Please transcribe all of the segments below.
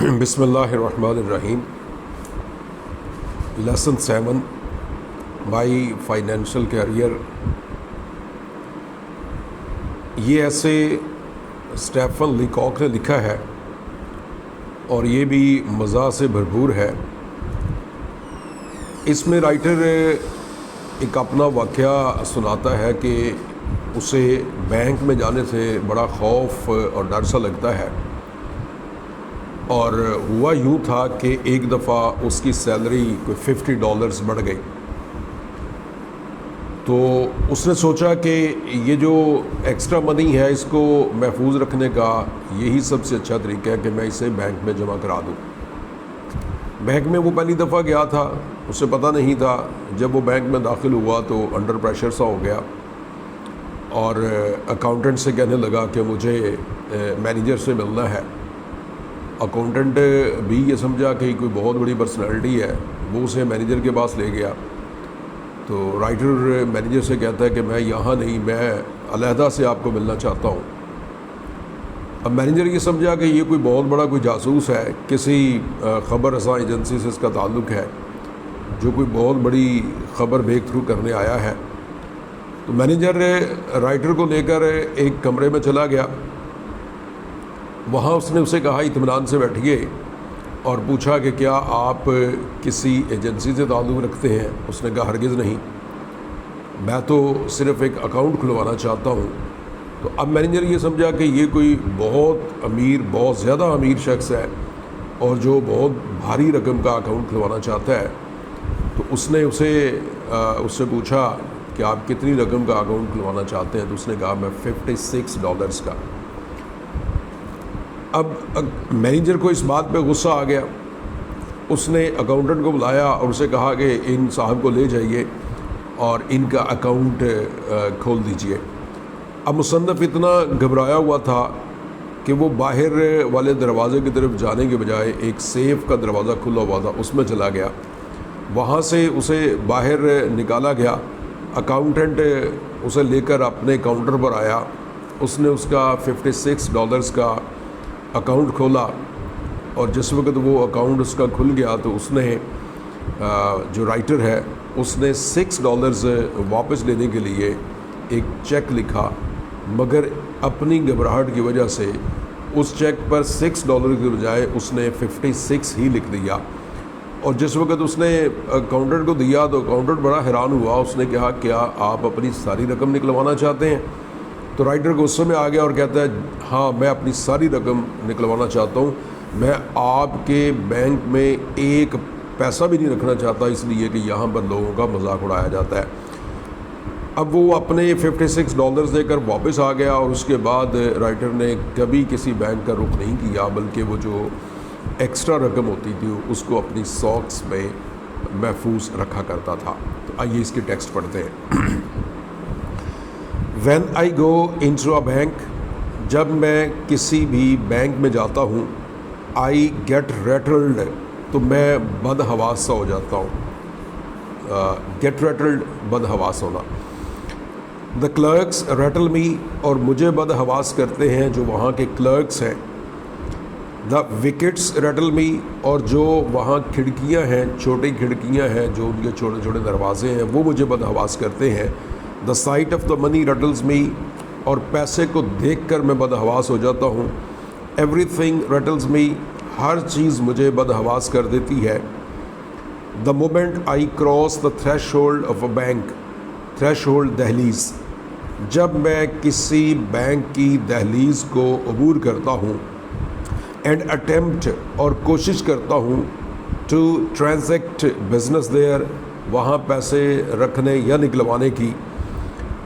بسم اللہ الرحمن الرحیم. لیسن 7 مائی فائنینشیل کیریئر. یہ ایسے اسٹیفن لیکاک نے لکھا ہے اور یہ بھی مزاح سے بھرپور ہے. اس میں رائٹر ایک اپنا واقعہ سناتا ہے کہ اسے بینک میں جانے سے بڑا خوف اور ڈر سا لگتا ہے، اور ہوا یوں تھا کہ ایک دفعہ اس کی سیلری کوئی $50 بڑھ گئی. تو اس نے سوچا کہ یہ جو ایکسٹرا منی ہے اس کو محفوظ رکھنے کا یہی سب سے اچھا طریقہ ہے کہ میں اسے بینک میں جمع کرا دوں. بینک میں وہ پہلی دفعہ گیا تھا، اسے پتہ نہیں تھا. جب وہ بینک میں داخل ہوا تو انڈر پریشر سا ہو گیا اور اکاؤنٹنٹ سے کہنے لگا کہ مجھے مینیجر سے ملنا ہے. اکاؤنٹنٹ بھی یہ سمجھا کہ کوئی بہت بڑی پرسنالٹی ہے، وہ اسے مینیجر کے پاس لے گیا. تو رائٹر مینیجر سے کہتا ہے کہ میں یہاں نہیں، میں علیحدہ سے آپ کو ملنا چاہتا ہوں. اب مینیجر یہ سمجھا کہ یہ کوئی بہت بڑا کوئی جاسوس ہے، کسی خبر رساں ایجنسی سے اس کا تعلق ہے جو کوئی بہت بڑی خبر بریک تھرو کرنے آیا ہے. تو مینیجر رائٹر کو لے کر ایک کمرے میں چلا گیا. وہاں اس نے اسے کہا اطمینان سے بیٹھیے، اور پوچھا کہ کیا آپ کسی ایجنسی سے تعلق رکھتے ہیں؟ اس نے کہا ہرگز نہیں، میں تو صرف ایک اکاؤنٹ کھلوانا چاہتا ہوں. تو اب مینیجر یہ سمجھا کہ یہ کوئی بہت امیر، بہت زیادہ امیر شخص ہے اور جو بہت بھاری رقم کا اکاؤنٹ کھلوانا چاہتا ہے. تو اس نے اس سے پوچھا کہ آپ کتنی رقم کا اکاؤنٹ کھلوانا چاہتے ہیں؟ تو اس نے کہا میں $56 کا. اب مینیجر کو اس بات پہ غصہ آ گیا. اس نے اکاؤنٹنٹ کو بلایا اور اسے کہا کہ ان صاحب کو لے جائیے اور ان کا اکاؤنٹ کھول دیجئے. اب مصنف اتنا گھبرایا ہوا تھا کہ وہ باہر والے دروازے کی طرف جانے کے بجائے ایک سیف کا دروازہ کھلا ہوا تھا اس میں چلا گیا. وہاں سے اسے باہر نکالا گیا. اکاؤنٹنٹ اسے لے کر اپنے کاؤنٹر پر آیا. اس نے اس کا $56 کا اکاؤنٹ کھولا، اور جس وقت وہ اکاؤنٹ اس کا کھل گیا تو اس نے جو رائٹر ہے اس نے $6 واپس لینے کے لیے ایک چیک لکھا، مگر اپنی گھبراہٹ کی وجہ سے اس چیک پر $6 کے بجائے اس نے 56 ہی لکھ دیا. اور جس وقت اس نے اکاؤنٹنٹ کو دیا تو اکاؤنٹنٹ بڑا حیران ہوا. اس نے کہا کیا آپ اپنی ساری رقم نکلوانا چاہتے ہیں؟ تو رائٹر غصے میں آ گیا اور کہتا ہے ہاں میں اپنی ساری رقم نکلوانا چاہتا ہوں، میں آپ کے بینک میں ایک پیسہ بھی نہیں رکھنا چاہتا، اس لیے کہ یہاں پر لوگوں کا مذاق اڑایا جاتا ہے. اب وہ اپنے $56 دے کر واپس آ گیا، اور اس کے بعد رائٹر نے کبھی کسی بینک کا رخ نہیں کیا، بلکہ وہ جو ایکسٹرا رقم ہوتی تھی اس کو اپنی ساکس میں محفوظ رکھا کرتا تھا. تو آئیے اس کے ٹیکسٹ پڑھتے ہیں. When I go into a bank، جب میں کسی بھی بینک میں جاتا ہوں، I get rattled، تو میں بدحواس سا ہو جاتا ہوں. get rattled بدحواس ہونا. The clerks rattle me، اور مجھے بدحواس کرتے ہیں جو وہاں کے کلرکس ہیں. The wickets rattle me، اور جو وہاں کھڑکیاں ہیں، چھوٹی کھڑکیاں ہیں جو ان کے چھوٹے چھوٹے دروازے ہیں، وہ مجھے بدحواس کرتے ہیں. The sight of the money rattles me، اور پیسے کو دیکھ کر میں بدحواس ہو جاتا ہوں. Everything rattles me، ہر چیز مجھے بدحواس کر دیتی ہے. The moment I cross the threshold of a bank، threshold دہلیز، جب میں کسی بینک کی دہلیز کو عبور کرتا ہوں. And attempt، اور کوشش کرتا ہوں. To transact business there، وہاں پیسے رکھنے یا نکلوانے کی.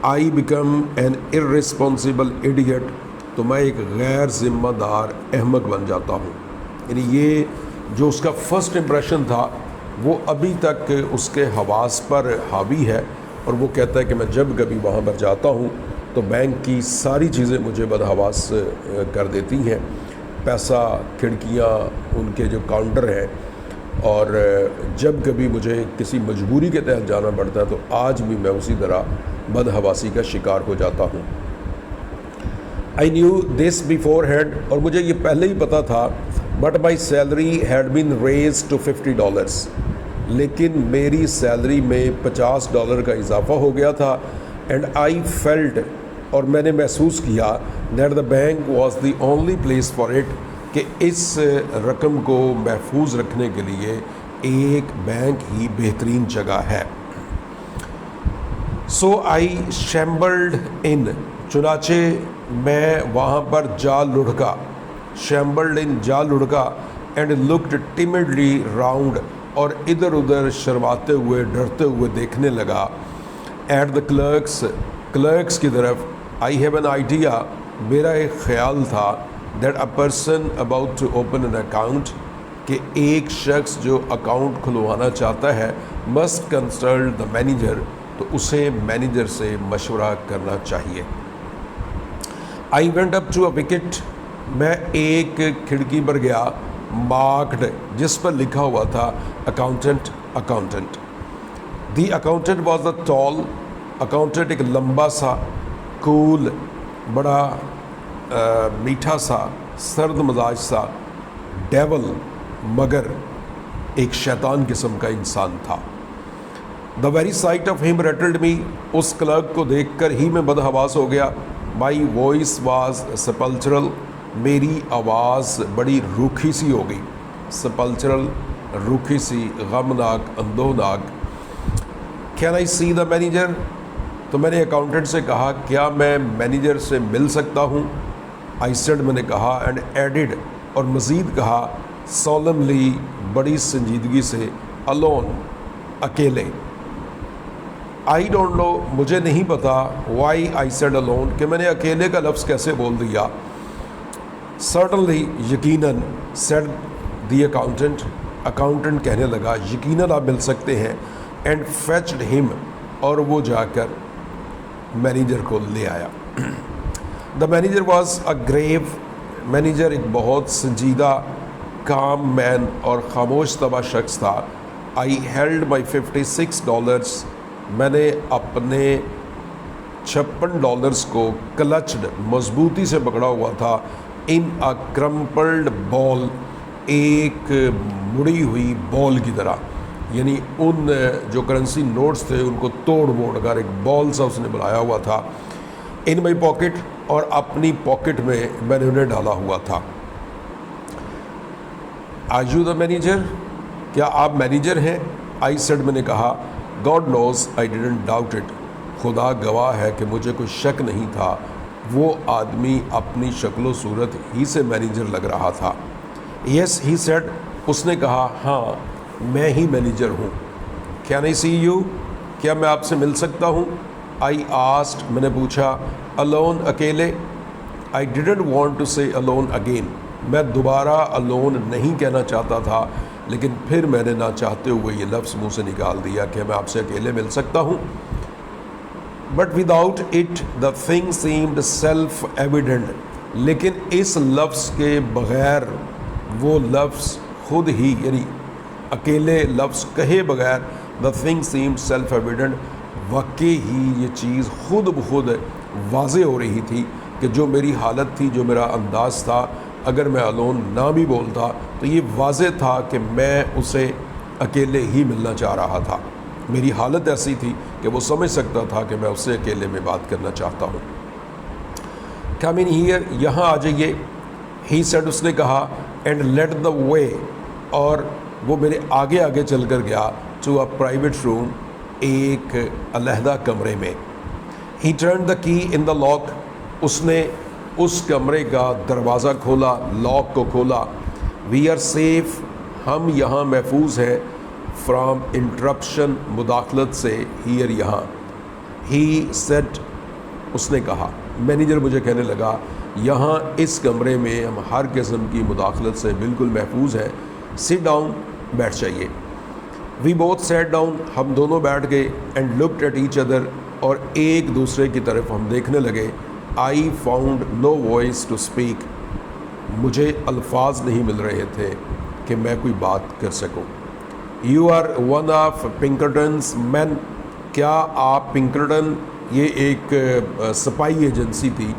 I become an irresponsible idiot، تو میں ایک غیر ذمہ دار احمق بن جاتا ہوں. یعنی یہ جو اس کا فرسٹ امپریشن تھا وہ ابھی تک اس کے حواس پر حاوی ہے، اور وہ کہتا ہے کہ میں جب کبھی وہاں پر جاتا ہوں تو بینک کی ساری چیزیں مجھے بدحواس کر دیتی ہیں. پیسہ، کھڑکیاں، ان کے جو کاؤنٹر ہیں، اور جب کبھی مجھے کسی مجبوری کے تحت جانا پڑتا ہے تو آج بھی میں اسی طرح بدحواسی کا شکار ہو جاتا ہوں. I knew this beforehand، اور مجھے یہ پہلے ہی پتہ تھا. But my salary had been raised to $50، لیکن میری سیلری میں $50 کا اضافہ ہو گیا تھا. اینڈ آئی فیلٹ، اور میں نے محسوس کیا that the bank was the only place for it, کہ اس رقم کو محفوظ رکھنے کے لیے ایک بینک ہی بہترین جگہ ہے. سو آئی شیمبلڈ ان، چنانچہ میں وہاں پر جا لڑکا. شیمبلڈ ان، جا لڑکا. اینڈ لکڈ ٹیمڈلی راؤنڈ، اور ادھر ادھر شرماتے ہوئے ڈرتے ہوئے دیکھنے لگا. ایٹ دا کلرکس کی طرف. آئی ہیو این آئیڈیا، میرا ایک خیال تھا that a person about to open an account, کہ ایک شخص جو اکاؤنٹ کھلوانا چاہتا ہے مسٹ کنسلٹ دا مینیجر، تو اسے مینیجر سے مشورہ کرنا چاہیے. I went up to a wicket, میں ایک کھڑکی پر گیا. مارکڈ، جس پر لکھا ہوا تھا accountant. The accountant was a talc, accountant ایک لمبا سا، کول، بڑا میٹھا سا، سرد مزاج سا، ڈیول، مگر ایک شیطان قسم کا انسان تھا. دا ویری سائٹ آف ہم ریٹلڈ می، اس کلرک کو دیکھ کر ہی میں بدحواس ہو گیا. مائی وائس واز سپلچرل، میری آواز بڑی روکھی سی ہو گئی. سپلچرل، روکھی سی، غمناک، اندوہناک. Can I C the manager, تو میں نے اکاؤنٹنٹ سے کہا کیا میں مینیجر سے مل سکتا ہوں. آئی سیڈ، میں نے کہا. اینڈ ایڈڈ، اور مزید کہا، سولملی، بڑی سنجیدگی سے، الون، اکیلے. آئی ڈونٹ نو، مجھے نہیں پتا، وائی آئی سیڈ الون، کہ میں نے اکیلے کا لفظ کیسے بول دیا. سرٹنلی، یقیناً. سیڈ دی اکاؤنٹنٹ، اکاؤنٹنٹ کہنے لگا یقیناً آپ مل سکتے ہیں. اینڈ فیچڈ ہم، اور وہ جا کر مینیجر کو لے آیا. The manager was a grave, manager ایک بہت سنجیدہ، کام مین اور خاموش طبع شخص تھا. آئی ہیلڈ مائی $56، میں نے اپنے $56 کو کلچڈ، مضبوطی سے پکڑا ہوا تھا. ان اے کرمپلڈ بال، ایک مڑی ہوئی بال کی طرح، یعنی ان جو کرنسی نوٹس تھے ان کو توڑ موڑ کر ایک بال سا اس نے بنایا ہوا تھا. ان مائی پاکٹ، اور اپنی پاکٹ میں میں نے انہیں ڈالا ہوا تھا. آر یو دا مینیجر، کیا آپ مینیجر ہیں؟ آئی سیڈ، میں نے کہا. God knows I didn't doubt it, خدا گواہ ہے کہ مجھے کوئی شک نہیں تھا. وہ آدمی اپنی شکل و صورت ہی سے مینیجر لگ رہا تھا. یس ہی سیڈ، اس نے کہا ہاں میں ہی مینیجر ہوں. کین آئی سی یو، کیا میں آپ سے مل سکتا ہوں؟ آئی آسکڈ، میں نے پوچھا. الون، اکیلے. آئی ڈیڈنٹ وانٹ ٹو سے الون اگین، میں دوبارہ الون نہیں کہنا چاہتا تھا، لیکن پھر میں نے نہ چاہتے ہوئے یہ لفظ منہ سے نکال دیا کہ میں آپ سے اکیلے مل سکتا ہوں. But without it the thing seemed self evident, لیکن اس لفظ کے بغیر، وہ لفظ خود ہی، یعنی اکیلے لفظ کہے بغیر، the thing seemed self evident, واقعی ہی یہ چیز خود بخود واضح ہو رہی تھی کہ جو میری حالت تھی، جو میرا انداز تھا، اگر میں الون نہ بھی بولتا تو یہ واضح تھا کہ میں اسے اکیلے ہی ملنا چاہ رہا تھا. میری حالت ایسی تھی کہ وہ سمجھ سکتا تھا کہ میں اس سے اکیلے میں بات کرنا چاہتا ہوں. کم ان ہیئر، یہاں آ جائیے. ہی سیڈ، اس نے کہا. اینڈ لیٹ دا وے، اور وہ میرے آگے آگے چل کر گیا. ٹو اے پرائیویٹ روم، ایک علیحدہ کمرے میں. ہی ٹرنڈ دا کی ان دا لاک، اس نے اس کمرے کا دروازہ کھولا، لاک کو کھولا. وی آر سیف، ہم یہاں محفوظ ہیں. فرام انٹرپشن، مداخلت سے. ہیئر، یہاں. ہی سیٹ، اس نے کہا. مینیجر مجھے کہنے لگا یہاں اس کمرے میں ہم ہر قسم کی مداخلت سے بالکل محفوظ ہیں. سٹ ڈاؤن، بیٹھ جائیے. وی بوتھ سیٹ ڈاؤن، ہم دونوں بیٹھ گئے. And looked at each other, اور ایک دوسرے کی طرف ہم دیکھنے لگے. I found no voice to speak, مجھے الفاظ نہیں مل رہے تھے کہ میں کوئی بات کر سکوں. یو آر ون آف پنکرٹنز مین، کیا آپ پنکرٹن، یہ ایک سپاہی ایجنسی تھی،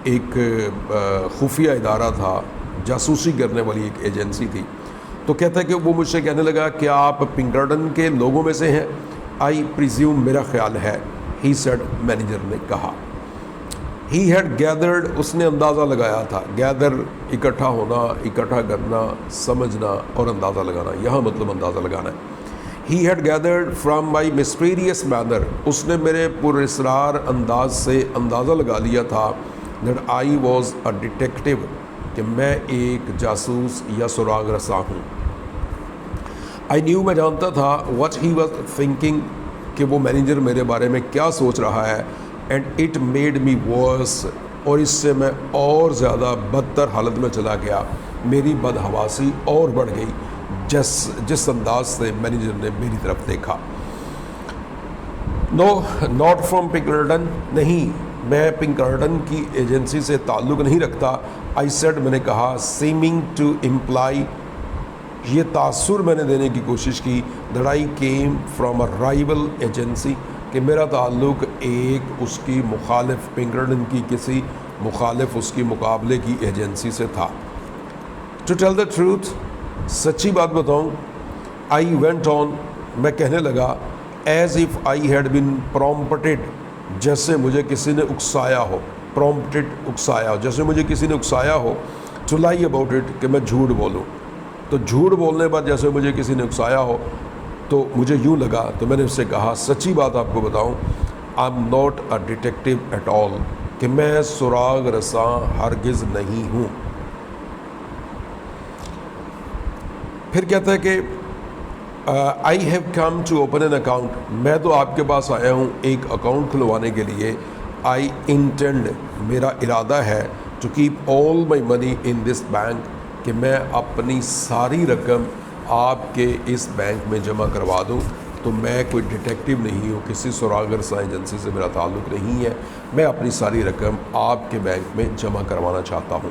ایک خفیہ ادارہ تھا جاسوسی کرنے والی ایک ایجنسی تھی. تو کہتا ہے کہ وہ مجھ سے کہنے لگا کہ آپ پنکرٹن کے لوگوں میں سے ہیں. آئی پریزیوم, میرا خیال ہے. ہی سیڈ, مینیجر نے کہا. ہی ہیڈ گیدرڈ, اس نے اندازہ لگایا تھا. گیدر اکٹھا ہونا, اکٹھا کرنا, سمجھنا اور اندازہ لگانا. یہاں مطلب اندازہ لگانا ہے. He had gathered from my mysterious manner, اس نے میرے پر اسرار انداز سے اندازہ لگا لیا تھا that I was a detective, کہ میں ایک جاسوس یا سراغ رساں ہوں. آئی نیو, میں جانتا تھا. واٹ ہی واز تھنکنگ, کہ وہ مینیجر میرے بارے میں کیا سوچ رہا ہے. اینڈ اٹ میڈ می ورس, اور اس سے میں اور زیادہ بدتر حالت میں چلا گیا. میری بدحواسی اور بڑھ گئی جس انداز سے مینیجر نے میری طرف دیکھا. نو, ناٹ فرام پنکرٹن, نہیں, میں پنکرٹن کی ایجنسی سے تعلق نہیں رکھتا. آئی سیڈ, میں نے کہا. سیمنگ ٹو امپلائی, یہ تاثر میں نے دینے کی کوشش کی. That I came from a rival agency, کہ میرا تعلق ایک اس کی مخالف, پنکرٹن کی کسی مخالف اس کی مقابلے کی ایجنسی سے تھا. ٹو ٹیل دا ٹروتھ, سچی بات بتاؤں. آئی وینٹ آن, میں کہنے لگا. As if I had been prompted, جیسے مجھے کسی نے اکسایا ہو. پرومپٹڈ, اکسایا, جیسے مجھے کسی نے اکسایا ہو. ٹو لائی اباؤٹ اٹ, کہ میں جھوٹ بولوں. تو جھوٹ بولنے بعد جیسے مجھے کسی نے اکسایا ہو تو مجھے یوں لگا. تو میں نے اس سے کہا, سچی بات آپ کو بتاؤں, I am not a detective at all, کہ میں سراغ رساں ہرگز نہیں ہوں. پھر کہتا ہے کہ I have come to open an account, میں تو آپ کے پاس آیا ہوں ایک اکاؤنٹ کھلوانے کے لیے. آئی انٹینڈ, میرا ارادہ ہے. To keep all my money in this bank, کہ میں اپنی ساری رقم آپ کے اس بینک میں جمع کروا دوں. تو میں کوئی ڈیٹیکٹیو نہیں ہوں, کسی سراغ رساں ایجنسی سے میرا تعلق نہیں ہے. میں اپنی ساری رقم آپ کے بینک میں جمع کروانا چاہتا ہوں.